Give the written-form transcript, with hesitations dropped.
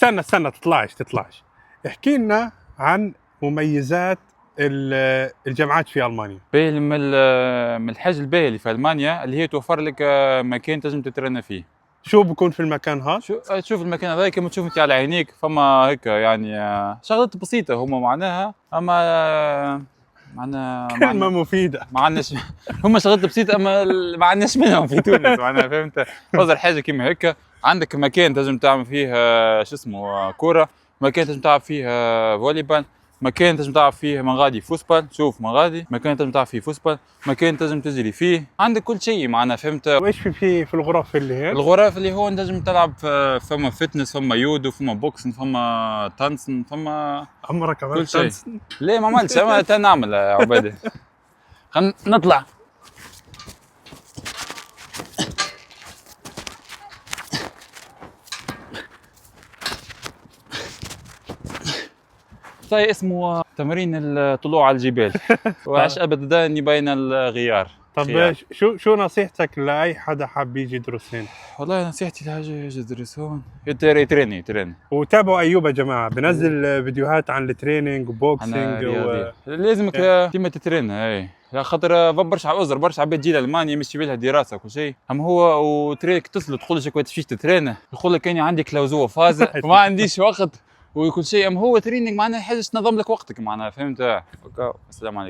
استنى تطلعش. احكي لنا عن مميزات الجامعات في ألمانيا. باهي من الحاجة الباهية اللي في ألمانيا اللي هي توفر لك مكان تنجم تترنى فيه. شو بكون في المكان هذا؟ تشوف المكان هذا كما تشوف انت على عينيك، فما هيك يعني شغلات بسيطة هما معناها، اما كلمة مفيدة. ما عندناش هما شغلات بسيطة اما ما عندناش منهم في تونس معناها، فهمت؟ فضل حاجة كيما هيك، عندك مكان تنجم تعمل فيه شو اسمه كورة، مكان تنجم تلعب فيه فوليبال، مكان تنجم تلعب فيه من غادي فوسبال، شوف من غادي مكان تنجم تلعب فيه فوسبال، مكان تنجم تجري فيه، عندك كل شيء معناها، فهمت؟ وايش في الغرف اللي هيك؟ الغرف اللي هو تنجم تلعب فما فتنس، فما يودو، فما بوكسن، فما تانسن، فما عمرك كل عملت شيء. تنسن؟ ليه ما عملتش؟ اما نعمل يا عبادي. خلينا نطلع. طيب اسمه تمرين الطلوع على الجبال وعش ابدا بين الغيار. طب شو نصيحتك لاي حدا حاب يجي يدرس هنا؟ والله نصيحتي لهاجي يدرس هون يتريني. وتابعوا ايوب يا جماعه، بنزل فيديوهات عن التريننج وبوكسينج لازمك ديما تترين. اي لا خاطر برشا عباد تجي لالمانيا يمشي بها دراسه وكل شيء، اما هو وتريك تصل تقول له شكون تمشيش تترين، يقول لك اني عندي كلاوزو فاز وما عنديش وقت وكل شيء، اما هو تريننج معناها حاجه تنظم لك وقتك معناها، فهمت؟ السلام عليكم.